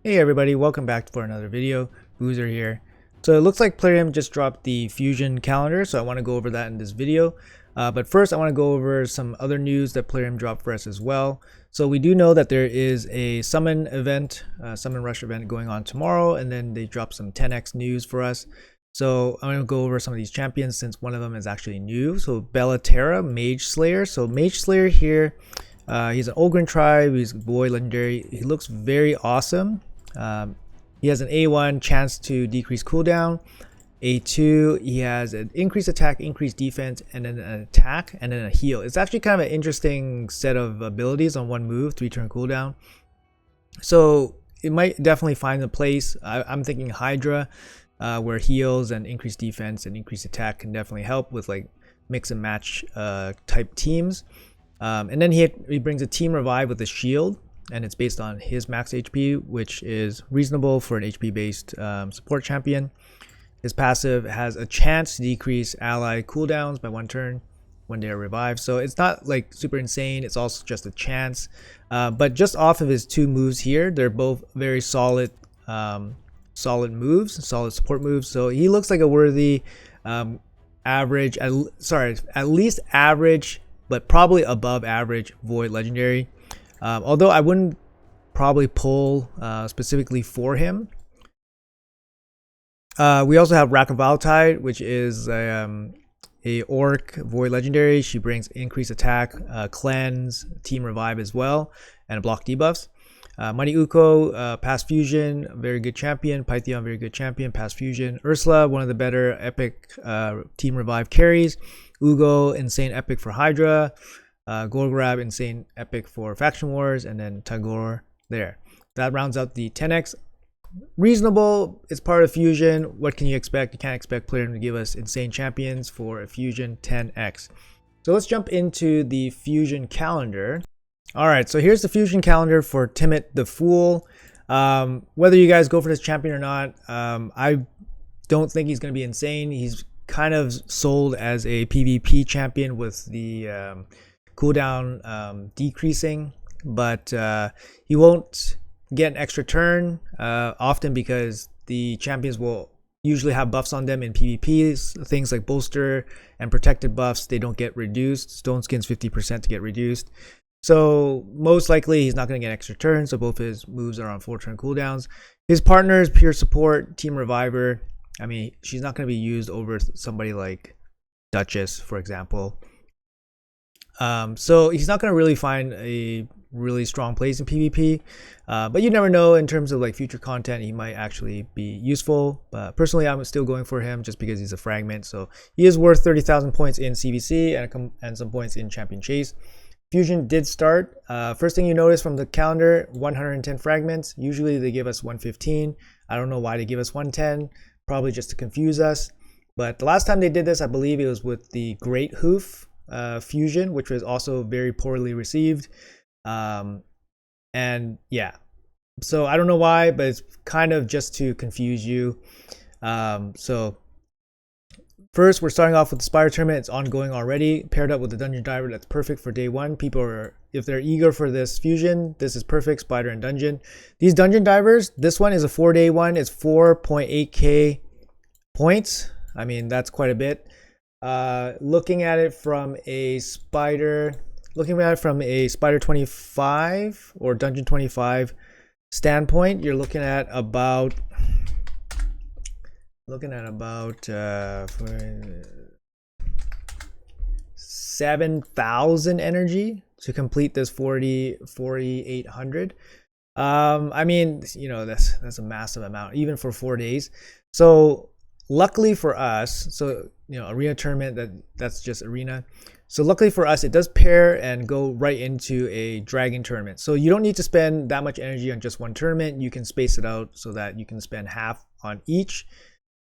Hey everybody, welcome back for another video. Boozer here. So it looks like Plarium just dropped the Fusion calendar, so I want to go over that in this video. But first I want to go over some other news that Plarium dropped for us as well. So we do know that there is a summon event, summon rush event going on tomorrow, and then they dropped some 10x news for us. So I'm going to go over some of these champions since one of them is actually new. So Bellaterra, Mage Slayer. So Mage Slayer here, he's an Ogryn tribe, he's void legendary. He looks very awesome. He has an A1 chance to decrease cooldown. A2, he has an increased attack, increased defense, and then an attack, and then a heal. It's actually kind of an interesting set of abilities on one move, 3-turn cooldown. So it might definitely find a place. I'm thinking Hydra, where heals and increased defense and increased attack can definitely help with like mix and match type teams. And then he brings a team revive with a shield, and it's based on his max HP, which is reasonable for an HP based support champion. His passive has a chance to decrease ally cooldowns by 1 turn when they are revived, so it's not like super insane. It's also just a chance, but just off of his 2 moves here, they're both very solid moves, solid support moves. So he looks like a worthy average, at least average, but probably above average void legendary. Although I wouldn't probably pull specifically for him. We also have Rakavaltide, which is a orc void legendary. She brings increased attack, cleanse, team revive as well, and block debuffs. Money Uko, past fusion, very good champion. Pythion, very good champion, past fusion. Ursula, one of the better epic team revive carries. Ugo, insane epic for Hydra. Gorgrab, insane epic for faction wars, and then Tagore there. That rounds out the 10x. Reasonable. It's part of fusion. What can you expect? You can't expect Plarium to give us insane champions for a fusion 10x. So let's jump into the fusion calendar. All right, so here's the fusion calendar for Timit the Fool. Whether you guys go for this champion or not, I don't think he's going to be insane. He's kind of sold as a PvP champion with the cooldown decreasing, but he won't get an extra turn often because the champions will usually have buffs on them in PvPs. Things like bolster and protected buffs, they don't get reduced. Stone skins 50% to get reduced. So most likely he's not going to get extra turns, so both his moves are on 4-turn cooldowns. His partner is pure support, team reviver. I mean, she's not going to be used over somebody like Duchess, for example. So he's not going to really find a really strong place in PvP, but you never know. In terms of like future content, he might actually be useful. But personally, I'm still going for him just because he's a fragment. So he is worth 30,000 points in CVC and some points in Champion Chase. Fusion did start. First thing you notice from the calendar, 110 fragments. Usually they give us 115. I don't know why they give us 110. Probably just to confuse us. But the last time they did this, I believe it was with the Great Hoof Fusion, which was also very poorly received. And yeah, so I don't know why, but it's kind of just to confuse you. So first, we're starting off with the Spire Tournament. It's ongoing already, paired up with the Dungeon Diver. That's perfect for day 1. People are, if they're eager for this fusion, this is perfect. Spider and Dungeon. These Dungeon Divers, this one is a 4-day one. It's 4.8k points. I mean, that's quite a bit. Looking at it from a Spider 25 or Dungeon 25 standpoint, you're looking at about 7,000 energy to complete this 4,800. I mean, you know, that's a massive amount even for 4 days. So luckily for us, so you know, arena tournament, that's just arena. So luckily for us, it does pair and go right into a dragon tournament. So you don't need to spend that much energy on just one tournament. You can space it out so that you can spend half on each.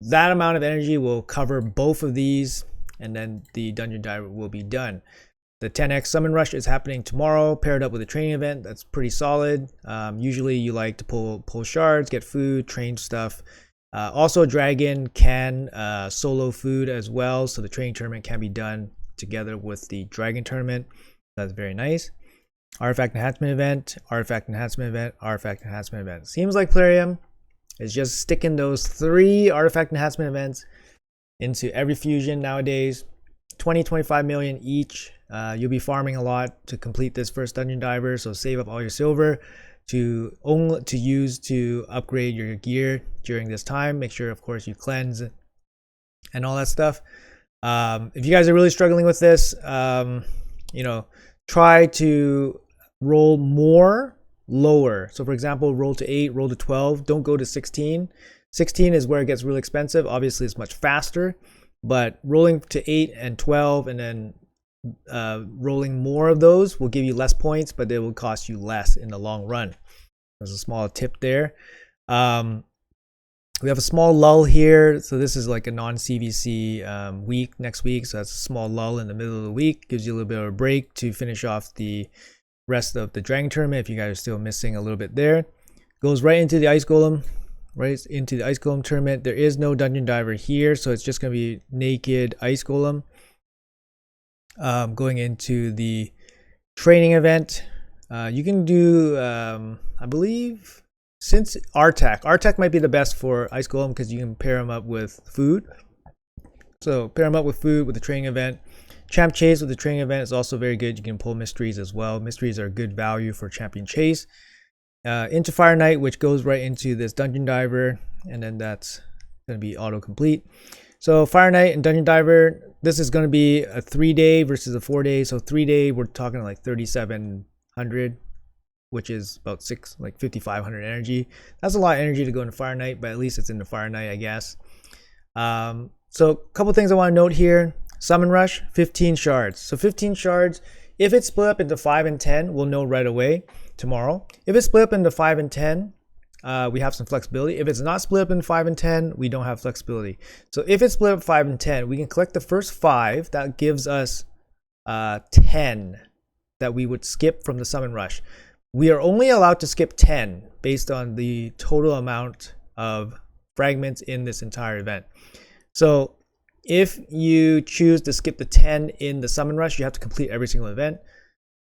That amount of energy will cover both of these, and then the Dungeon Diver will be done. The 10x Summon Rush is happening tomorrow, paired up with a training event. That's pretty solid. Usually you like to pull shards, get food, train stuff. Also, Dragon can solo food as well, so the training tournament can be done together with the Dragon tournament. That's very nice. Artifact enhancement event, artifact enhancement event, artifact enhancement event. Seems like Plarium is just sticking those 3 artifact enhancement events into every fusion nowadays. 20-25 million each. You'll be farming a lot to complete this first dungeon diver, so save up all your silver to use to upgrade your gear during this time. Make sure, of course, you cleanse and all that stuff. If you guys are really struggling with this, try to roll more lower. So for example, roll to 8, roll to 12, don't go to 16. 16 is where it gets really expensive. Obviously it's much faster, but rolling to 8 and 12 and then rolling more of those will give you less points, but they will cost you less in the long run. There's a small tip there. We have a small lull here. So this is like a non-CVC week next week. So that's a small lull in the middle of the week. Gives you a little bit of a break to finish off the rest of the Dragon Tournament if you guys are still missing a little bit there. Goes right into the Ice Golem. Right into the Ice Golem Tournament. There is no Dungeon Diver here. So it's just going to be naked Ice Golem. Going into the training event. You can do, I believe, since Artec might be the best for Ice Golem because you can pair them up with food. So pair them up with food with the training event. Champ Chase with the training event is also very good. You can pull mysteries as well. Mysteries are good value for Champion Chase. Into Fire Knight, which goes right into this Dungeon Diver, and then that's going to be auto-complete. So Fire Knight and Dungeon Diver, this is going to be a 3-day versus a 4-day. So 3-day, we're talking like 3,700, which is about 5,500 energy. That's a lot of energy to go into Fire Knight, but at least it's in the Fire Knight, I guess. So a couple things I want to note here. Summon Rush, 15 shards. So 15 shards, if it's split up into 5 and 10, we'll know right away tomorrow. If it's split up into 5 and 10, we have some flexibility. If it's not split up in 5 and 10, we don't have flexibility. So if it's split up 5 and 10, we can collect the first 5. That gives us 10 that we would skip from the Summon Rush. We are only allowed to skip 10 based on the total amount of fragments in this entire event. So if you choose to skip the 10 in the Summon Rush, you have to complete every single event.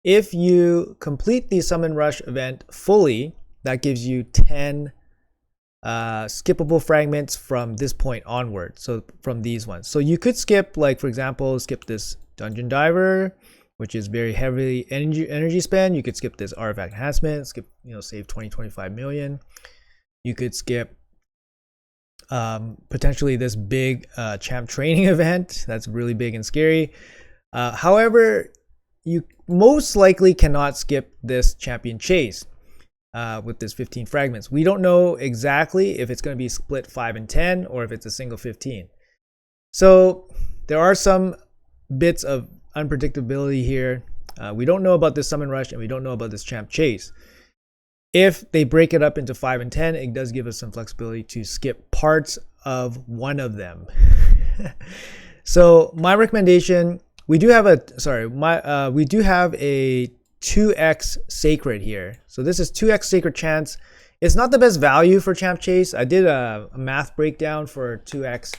If you complete the Summon Rush event fully, that gives you 10 skippable fragments from this point onward. So from these ones. So you could skip, like for example, skip this Dungeon Diver, which is very heavily energy spend. You could skip this Artifact Enhancement, skip, save 20-25 million. You could skip potentially this big champ training event. That's really big and scary. However, you most likely cannot skip this Champion Chase with this 15 fragments. We don't know exactly if it's going to be split 5 and 10 or if it's a single 15. So there are some bits of unpredictability here. We don't know about this Summon Rush and we don't know about this Champ Chase. If they break it up into 5 and 10, it does give us some flexibility to skip parts of one of them. So my recommendation, we do have a 2x Sacred here. So this is 2x Sacred Chance. It's not the best value for Champ Chase. I did a math breakdown for 2x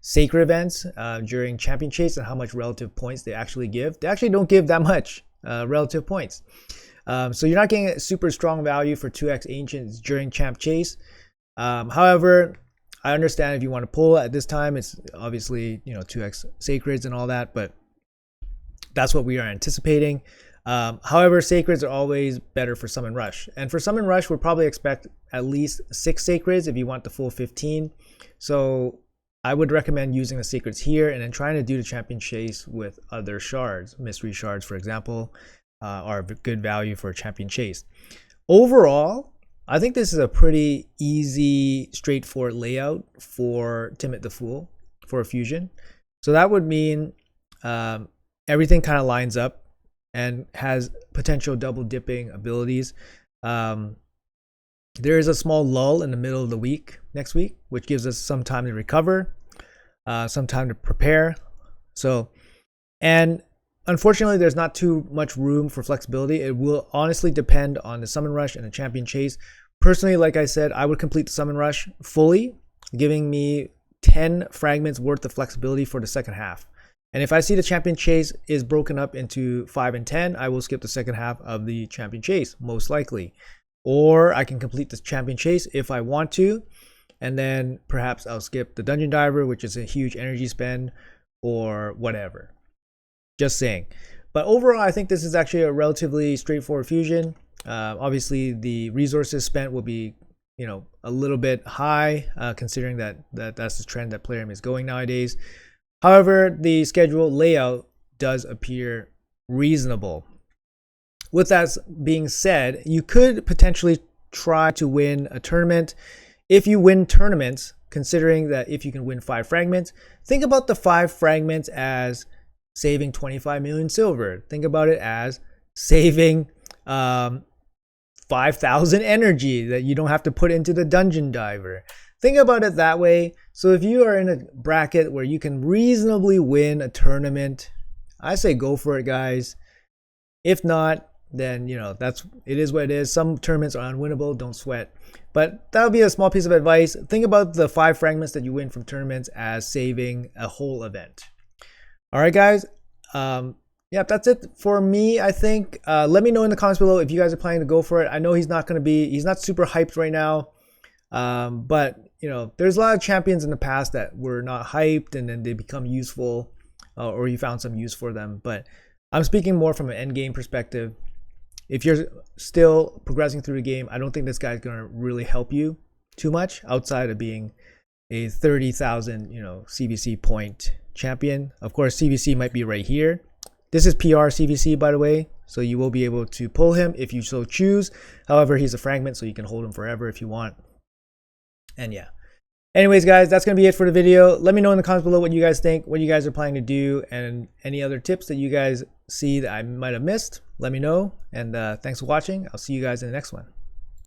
Sacred events during Champion Chase and how much relative points they actually give. They actually don't give that much relative points. So you're not getting a super strong value for 2x Ancients during Champ Chase. However, I understand if you want to pull at this time, it's obviously 2x Sacreds and all that, but that's what we are anticipating. However, Sacreds are always better for Summon Rush. And for Summon Rush, we'll probably expect at least 6 Sacreds if you want the full 15. So I would recommend using the Sacreds here and then trying to do the Champion Chase with other shards. Mystery shards, for example, are good value for Champion Chase. Overall, I think this is a pretty easy, straightforward layout for Timit the Fool for a fusion. So that would mean everything kind of lines up and has potential double dipping abilities. There is a small lull in the middle of the week next week, which gives us some time to recover, some time to prepare. And unfortunately, there's not too much room for flexibility. It will honestly depend on the Summon Rush and the Champion Chase. Personally, like I said, I would complete the Summon Rush fully, giving me 10 fragments worth of flexibility for the second half. And if I see the champion chase is broken up into 5 and 10, I will skip the second half of the champion chase, most likely. Or I can complete the champion chase if I want to, and then perhaps I'll skip the dungeon diver, which is a huge energy spend, or whatever. Just saying. But overall, I think this is actually a relatively straightforward fusion. Obviously, the resources spent will be, a little bit high, considering that's the trend that Plarium is going nowadays. However, the schedule layout does appear reasonable. With that being said, you could potentially try to win a tournament. If you win tournaments, considering that if you can win 5 fragments, think about the 5 fragments as saving 25 million silver. Think about it as saving 5,000 energy that you don't have to put into the dungeon diver. Think about it that way. So if you are in a bracket where you can reasonably win a tournament, I say go for it, guys. If not, then it is what it is. Some tournaments are unwinnable, don't sweat. But that'll be a small piece of advice. Think about the 5 fragments that you win from tournaments as saving a whole event. All right, guys. Yeah, that's it for me, I think. Let me know in the comments below if you guys are planning to go for it. I know he's not super hyped right now. But there's a lot of champions in the past that were not hyped and then they become useful, or you found some use for them. But I'm speaking more from an end game perspective. If you're still progressing through the game, I don't think this guy's gonna really help you too much outside of being a 30,000 CVC point champion. Of course, CVC might be right here. This is PR CVC, by the way, so you will be able to pull him if you so choose. However, he's a fragment, so you can hold him forever if you want. And yeah. Anyways, guys, that's going to be it for the video. Let me know in the comments below what you guys think, what you guys are planning to do, and any other tips that you guys see that I might have missed. Let me know. And thanks for watching. I'll see you guys in the next one.